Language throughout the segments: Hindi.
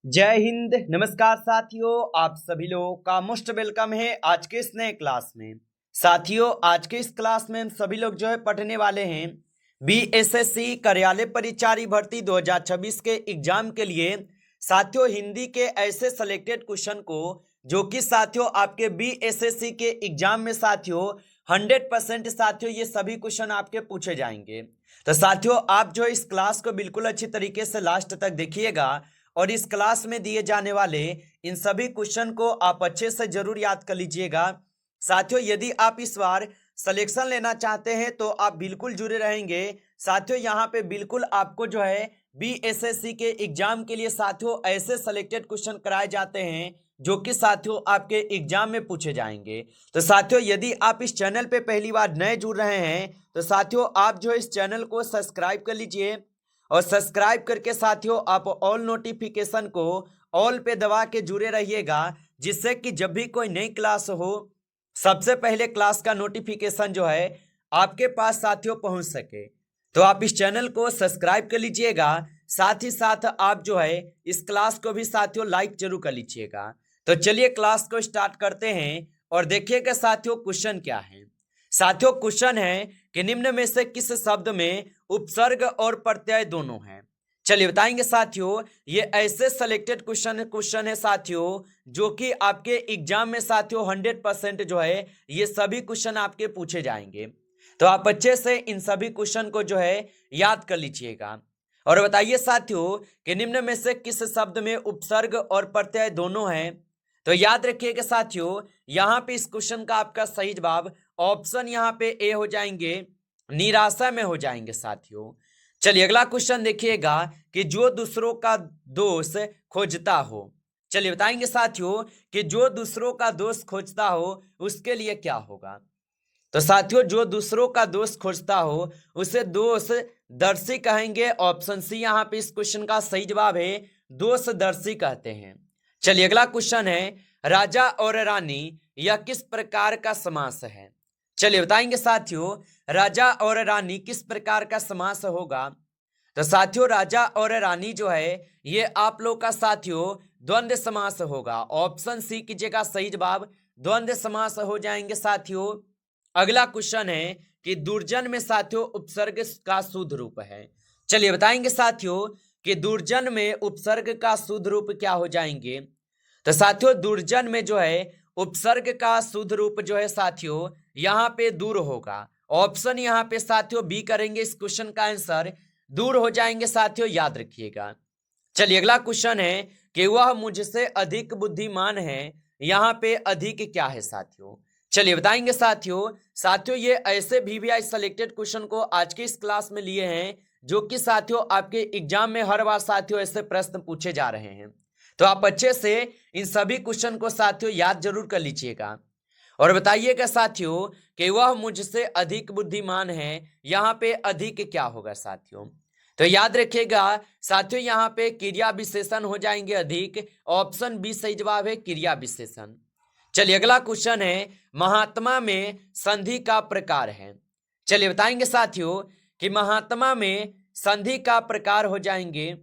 जय हिंद। नमस्कार साथियों, आप सभी लोगों का मोस्ट वेलकम है आज के इस नए क्लास में। साथियों, आज के इस क्लास में हम सभी लोग जो है पढ़ने वाले हैं बीएसएससी कार्यालय परिचारी भर्ती 2026 के एग्जाम के लिए साथियों हिंदी के ऐसे सेलेक्टेड क्वेश्चन को जो कि साथियों आपके बीएसएससी के एग्जाम में साथियों 100% साथियों ये सभी क्वेश्चन आपके पूछे जाएंगे। तो साथियों आप जो इस क्लास को बिल्कुल अच्छी तरीके से लास्ट तक देखिएगा और इस क्लास में दिए जाने वाले इन सभी क्वेश्चन को आप अच्छे से जरूर याद कर लीजिएगा। साथियों यदि आप इस बार सिलेक्शन लेना चाहते हैं तो आप बिल्कुल जुड़े रहेंगे। साथियों यहाँ पे बिल्कुल आपको जो है बीएसएससी के एग्जाम के लिए साथियों ऐसे सेलेक्टेड क्वेश्चन कराए जाते हैं जो कि साथियों आपके एग्जाम में पूछे जाएंगे। तो साथियों यदि आप इस चैनल पे पहली बार नए जुड़ रहे हैं तो साथियों आप जो इस चैनल को सब्सक्राइब कर लीजिए और सब्सक्राइब करके साथियों आप ऑल नोटिफिकेशन को ऑल पे दबा के जुड़े रहिएगा, जिससे कि जब भी कोई नई क्लास हो सबसे पहले क्लास का नोटिफिकेशन जो है आपके पास साथियों पहुंच सके। तो आप इस चैनल को सब्सक्राइब कर लीजिएगा, साथ ही साथ आप जो है इस क्लास को भी साथियों लाइक जरूर कर लीजिएगा। तो चलिए क्लास को स्टार्ट करते हैं और देखिएगा साथियों क्वेश्चन क्या है। साथियों क्वेश्चन है कि निम्न में से किस शब्द में उपसर्ग और प्रत्यय दोनों हैं। चलिए बताएंगे साथियों, ये ऐसे सेलेक्टेड क्वेश्चन है साथियों जो कि आपके एग्जाम में साथियों 100% जो है ये सभी क्वेश्चन आपके पूछे जाएंगे। तो आप अच्छे से इन सभी क्वेश्चन को जो है याद कर लीजिएगा और बताइए साथियों कि निम्न में से किस शब्द में उपसर्ग और प्रत्यय दोनों हैं। तो याद रखिएगा साथियों यहाँ पे इस क्वेश्चन का आपका सही जवाब ऑप्शन यहाँ पे ए हो जाएंगे, निराशा में हो जाएंगे साथियों। चलिए अगला क्वेश्चन देखिएगा कि जो दूसरों का दोष खोजता हो। चलिए बताएंगे साथियों कि जो दूसरों का दोष खोजता हो उसके लिए क्या होगा। तो साथियों जो दूसरों का दोष खोजता हो उसे दोष दर्शी कहेंगे। ऑप्शन सी यहाँ पे इस क्वेश्चन का सही जवाब है, दोष दर्शी कहते हैं। चलिए अगला क्वेश्चन है राजा और रानी यह किस प्रकार का समास है। चलिए बताएंगे साथियों राजा और रानी किस प्रकार का समास होगा। तो साथियों राजा और रानी जो है ये आप लोग का साथियों द्वंद्व समास होगा। ऑप्शन सी कीजिएगा सही जवाब, द्वंद्व समास हो जाएंगे साथियों। अगला क्वेश्चन है कि दुर्जन में साथियों उपसर्ग का शुद्ध रूप है। चलिए बताएंगे साथियों कि दुर्जन में उपसर्ग का शुद्ध रूप क्या हो जाएंगे। तो साथियों दुर्जन में जो है उपसर्ग का शुद्ध रूप जो है साथियों यहाँ पे दूर होगा। ऑप्शन यहाँ पे साथियों बी करेंगे इस क्वेश्चन का आंसर, दूर हो जाएंगे साथियों, याद रखिएगा। चलिए अगला क्वेश्चन है कि वह मुझसे अधिक बुद्धिमान है, यहाँ पे अधिक क्या है साथियों। चलिए बताएंगे साथियों ये ऐसे वीवीआई सेलेक्टेड क्वेश्चन को आज के इस क्लास में लिए हैं जो कि साथियों आपके एग्जाम में हर बार साथियों ऐसे प्रश्न पूछे जा रहे हैं। तो आप अच्छे से इन सभी क्वेश्चन को साथियों याद जरूर कर लीजिएगा और बताइएगा साथियों कि वह मुझसे अधिक बुद्धिमान है, यहाँ पे अधिक क्या होगा साथियों। तो याद रखिएगा साथियों यहाँ पे क्रिया विशेषण हो जाएंगे अधिक। ऑप्शन बी सही जवाब है, क्रिया विशेषण। चलिए अगला क्वेश्चन है महात्मा में संधि का प्रकार है। चलिए बताएंगे साथियों कि महात्मा में संधि का प्रकार हो जाएंगे।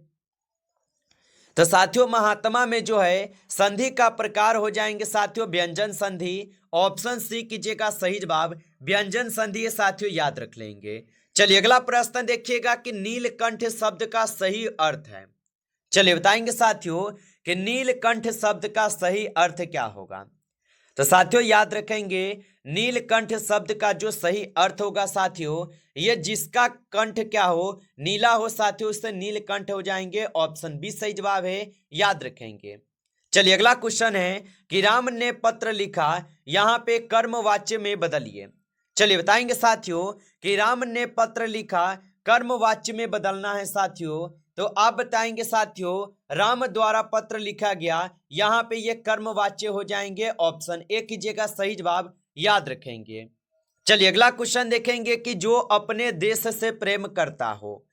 तो साथियों महात्मा में जो है संधि का प्रकार हो जाएंगे साथियों व्यंजन संधि। ऑप्शन सी कीजिएगा सही जवाब, व्यंजन संधि, साथियों याद रख लेंगे। चलिए अगला प्रश्न देखिएगा कि नीलकंठ शब्द का सही अर्थ है। चलिए बताएंगे साथियों कि नीलकंठ शब्द का सही अर्थ क्या होगा। तो साथियों याद रखेंगे नीलकंठ शब्द का जो सही अर्थ होगा साथियों ये जिसका कंठ क्या हो नीला हो साथियों उससे नीलकंठ हो जाएंगे। ऑप्शन बी सही जवाब है, याद रखेंगे। चलिए अगला क्वेश्चन है कि राम ने पत्र लिखा, यहाँ पे कर्मवाच्य में बदलिए। चलिए बताएंगे साथियों कि राम ने पत्र लिखा कर्मवाच्य में बदलना है साथियों। तो आप बताएंगे साथियों राम द्वारा पत्र लिखा गया, यहाँ पे ये कर्मवाच्य हो जाएंगे। ऑप्शन ए कीजिएगा सही जवाब, याद रखेंगे। चलिए अगला क्वेश्चन देखेंगे कि जो अपने देश से प्रेम करता हो।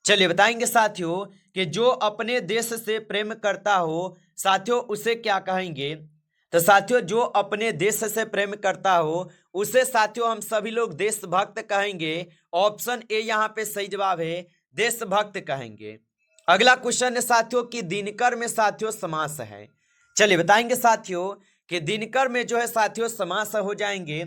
चलिए बताएंगे साथियों कि जो अपने देश से प्रेम करता हो साथियों उसे क्या कहेंगे। तो साथियों जो अपने देश से प्रेम करता हो उसे साथियों हम सभी लोग देशभक्त कहेंगे। ऑप्शन ए यहाँ पे सही जवाब है, देशभक्त कहेंगे। अगला क्वेश्चन है साथियों कि दिनकर में साथियों समास है। चलिए बताएंगे साथियों कि दिनकर में जो है साथियों समास हो जाएंगे।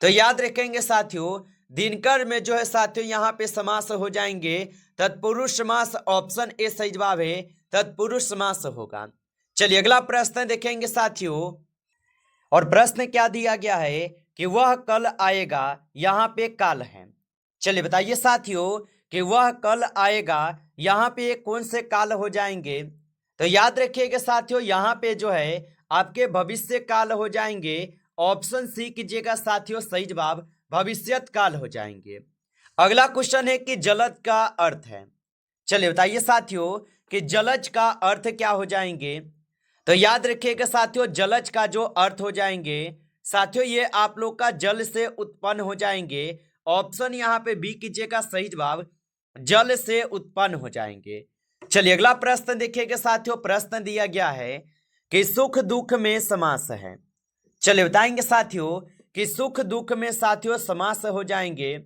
तो याद रखेंगे साथियों दिनकर में जो है साथियों यहाँ पे समास हो जाएंगे तत्पुरुष समास। ऑप्शन ए सही जवाब है, तत्पुरुष समास होगा। चलिए अगला प्रश्न देखेंगे साथियों, और प्रश्न क्या दिया गया है कि वह कल आएगा, यहाँ पे काल है। चलिए बताइए साथियों कि वह कल आएगा, यहाँ पे कौन से काल हो जाएंगे। तो याद रखिएगा साथियों यहाँ पे जो है आपके भविष्य काल हो जाएंगे। ऑप्शन सी कीजिएगा साथियों सही जवाब, भविष्यत काल हो जाएंगे। अगला क्वेश्चन है कि जलद का अर्थ है। चलिए बताइए साथियों कि जलज का अर्थ क्या हो जाएंगे। तो याद रखिएगा साथियों जलज का जो अर्थ हो जाएंगे साथियों ये आप लोग का जल से उत्पन्न हो जाएंगे। ऑप्शन यहाँ पे बी कीजिएगा सही जवाब, जल से उत्पन्न हो जाएंगे। चलिए अगला प्रश्न देखिएगा साथियों, प्रश्न दिया गया है कि सुख दुख में समास है। चलिए बताएंगे साथियों कि सुख दुख में साथियों समास हो जाएंगे।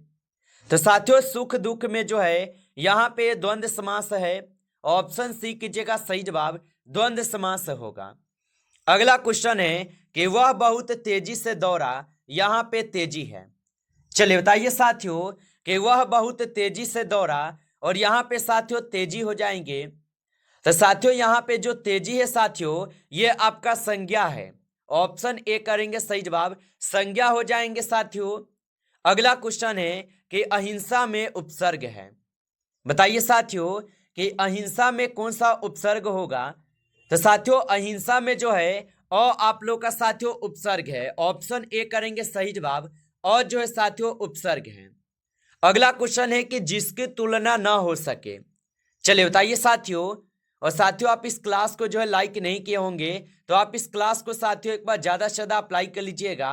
तो साथियों सुख दुख में जो है यहाँ पे द्वंद्व समास है। ऑप्शन सी कीजिएगा सही जवाब, द्वंद्व समास होगा। अगला क्वेश्चन है कि वह बहुत तेजी से दौड़ा, यहाँ पे तेजी है। चलिए बताइए साथियों कि वह बहुत तेजी से दौड़ा, और यहाँ पे साथियों तेजी हो जाएंगे। तो साथियों यहाँ पे जो तेजी है साथियों ये आपका संज्ञा है। ऑप्शन ए करेंगे सही जवाब, संज्ञा हो जाएंगे साथियों। अगला क्वेश्चन है कि अहिंसा में उपसर्ग है। बताइए साथियों कि अहिंसा में कौन सा उपसर्ग होगा। तो साथियों अहिंसा में जो है आप लोग का साथियों उपसर्ग है। ऑप्शन ए करेंगे सही जवाब, और जो है साथियों उपसर्ग है। अगला क्वेश्चन है कि जिसकी तुलना ना हो सके। चलिए बताइए साथियों, और साथियों आप इस क्लास को जो है लाइक नहीं किए होंगे तो आप इस क्लास को साथियों एक बार ज्यादा से ज्यादा अप्लाई कर लीजिएगा।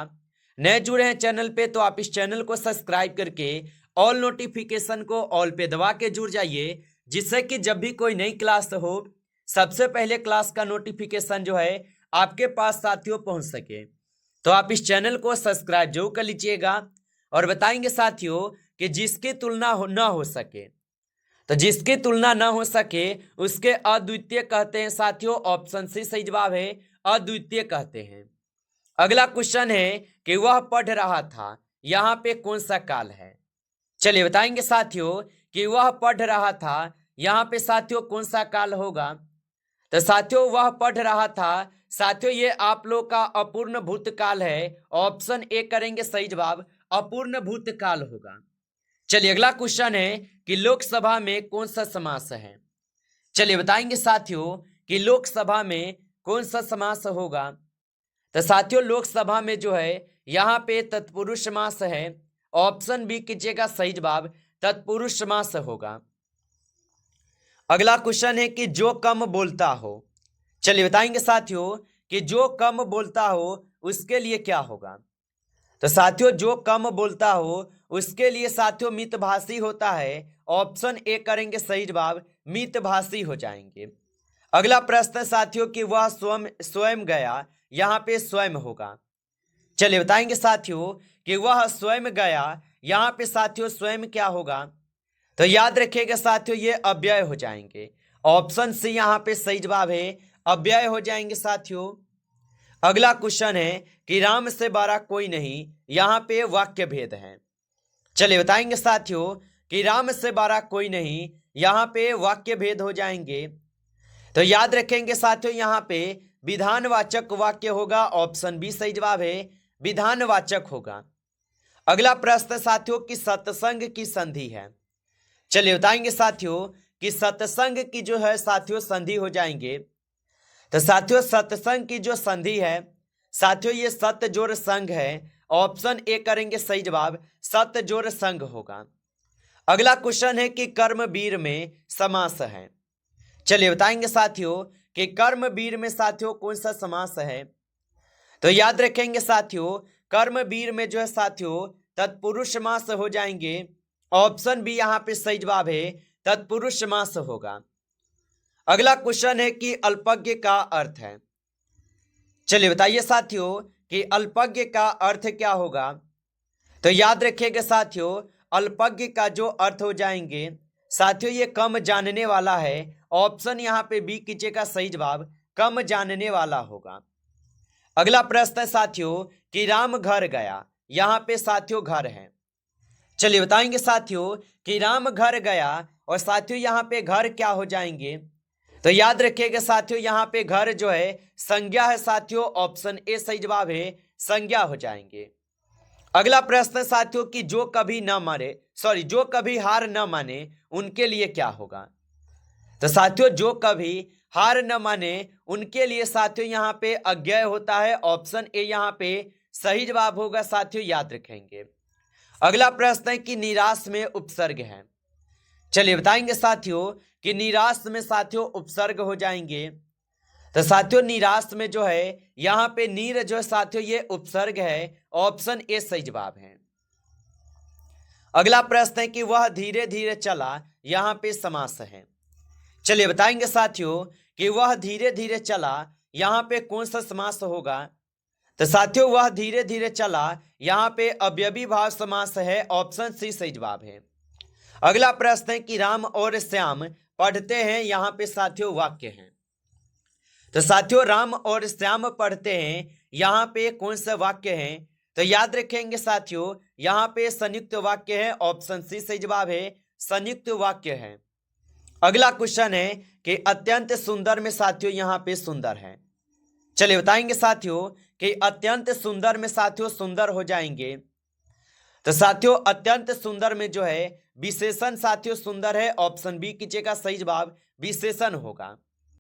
नए जुड़े हैं चैनल पे तो आप इस चैनल को सब्सक्राइब करके ऑल नोटिफिकेशन को ऑल पे दबा के जुड़ जाइए, जिससे कि जब भी कोई नई क्लास हो सबसे पहले क्लास का नोटिफिकेशन जो है आपके पास साथियों पहुंच सके। तो आप इस चैनल को सब्सक्राइब जरूर कर लीजिएगा। और बताएंगे साथियों कि जिसकी तुलना ना हो सके। तो जिसकी तुलना ना हो सके उसके अद्वितीय कहते हैं साथियों। ऑप्शन सी सही जवाब है, अद्वितीय कहते हैं। अगला क्वेश्चन है कि वह पढ़ रहा था, यहाँ पे कौन सा काल है। चलिए बताएंगे साथियों कि वह पढ़ रहा था, यहाँ पे साथियों कौन सा काल होगा। तो साथियों वह पढ़ रहा था साथियों ये आप लोग का अपूर्ण भूतकाल है। ऑप्शन ए करेंगे सही जवाब, अपूर्ण भूतकाल होगा। चलिए अगला क्वेश्चन है कि लोकसभा में कौन सा समास है। चलिए बताएंगे साथियों कि लोकसभा में कौन सा समास होगा। तो साथियों लोकसभा में जो है यहाँ पे तत्पुरुष समास है। ऑप्शन बी कीजिएगा सही जवाब, तत्पुरुष समास होगा। अगला क्वेश्चन है कि जो कम बोलता हो। चलिए बताएंगे साथियों कि जो कम बोलता हो उसके लिए क्या होगा। तो साथियों जो कम बोलता हो उसके लिए साथियों मितभाषी होता है। ऑप्शन ए करेंगे सही जवाब, मितभाषी हो जाएंगे। अगला प्रश्न साथियों कि वह स्वयं गया, यहाँ पे स्वयं होगा। चलिए बताएंगे साथियों कि वह स्वयं गया, यहाँ पे साथियों स्वयं क्या होगा। तो याद रखिएगा साथियों ये अव्यय हो जाएंगे। ऑप्शन सी यहाँ पे सही जवाब है, अव्यय हो जाएंगे साथियों। अगला क्वेश्चन है कि राम से बड़ा कोई नहीं, यहाँ पे वाक्य भेद है। चलिए बताएंगे साथियों कि राम से बड़ा कोई नहीं, यहाँ पे वाक्य भेद हो जाएंगे। तो याद रखेंगे साथियों यहाँ पे विधानवाचक वाक्य होगा। ऑप्शन बी सही जवाब है, विधानवाचक होगा। अगला प्रश्न साथियों कि सत्संग की संधि है। चलिए बताएंगे साथियों कि सत्संग की जो है साथियों संधि हो जाएंगे। तो साथियों सत्संग की जो संधि है साथियों ये सत्य जोड़ संघ है। ऑप्शन ए करेंगे सही जवाब, सत्य जोड़ संघ होगा। अगला क्वेश्चन है कि कर्मवीर में समास है। चलिए बताएंगे साथियों कि कर्मवीर में साथियों कौन सा समास है। तो याद रखेंगे साथियों कर्मवीर में जो है साथियों तत्पुरुष समास हो जाएंगे। ऑप्शन बी यहाँ पे सही जवाब है, तत्पुरुष समास होगा। अगला क्वेश्चन है कि अल्पज्ञ का अर्थ है। चलिए बताइए साथियों कि अल्पज्ञ का अर्थ क्या होगा। तो याद रखिएगा साथियों अल्पज्ञ का जो अर्थ हो जाएंगे साथियों ये कम जानने वाला है। ऑप्शन यहाँ पे बी कीजिएगा सही जवाब, कम जानने वाला होगा। अगला प्रश्न है साथियों कि राम घर गया, यहाँ पे साथियों घर है। चलिए बताएंगे साथियों कि राम घर गया, और साथियों यहाँ पे घर क्या हो जाएंगे, तो याद रखिएगा साथियों यहाँ पे घर जो है संज्ञा है साथियों, ऑप्शन ए सही जवाब है, संज्ञा हो जाएंगे। अगला प्रश्न है साथियों कि जो कभी हार न माने उनके लिए क्या होगा। तो साथियों जो कभी हार न माने उनके लिए साथियों यहाँ पे अज्ञेय होता है, ऑप्शन ए यहाँ पे सही जवाब होगा साथियों, याद रखेंगे। अगला प्रश्न है कि निराश में उपसर्ग है। चलिए बताएंगे साथियों कि निराश में साथियों उपसर्ग हो जाएंगे। तो साथियों निराश में जो है यहाँ पे नीर जो है साथियों ये उपसर्ग है, ऑप्शन ए सही जवाब है। अगला प्रश्न है कि वह धीरे धीरे चला, यहाँ पे समास है। चलिए बताएंगे साथियों कि वह धीरे धीरे चला, यहाँ पे कौन सा समास होगा। तो साथियों वह धीरे धीरे चला यहाँ पे अवयवी भाव समास है, ऑप्शन सी सही जवाब है। अगला प्रश्न है कि राम और श्याम पढ़ते हैं, यहाँ पे साथियों वाक्य है। तो साथियों राम और श्याम पढ़ते हैं, यहाँ पे कौन सा वाक्य है, तो याद रखेंगे साथियों यहाँ पे संयुक्त वाक्य है, ऑप्शन सी सही जवाब है, संयुक्त वाक्य है। अगला क्वेश्चन है कि अत्यंत सुंदर में साथियों यहाँ पे सुंदर है। चलिए बताएंगे साथियों कि अत्यंत सुंदर में साथियों सुंदर हो जाएंगे। तो साथियों अत्यंत सुंदर में जो है विशेषण साथियों सुंदर है, ऑप्शन बी कीजिएगा सही जवाब, विशेषण होगा।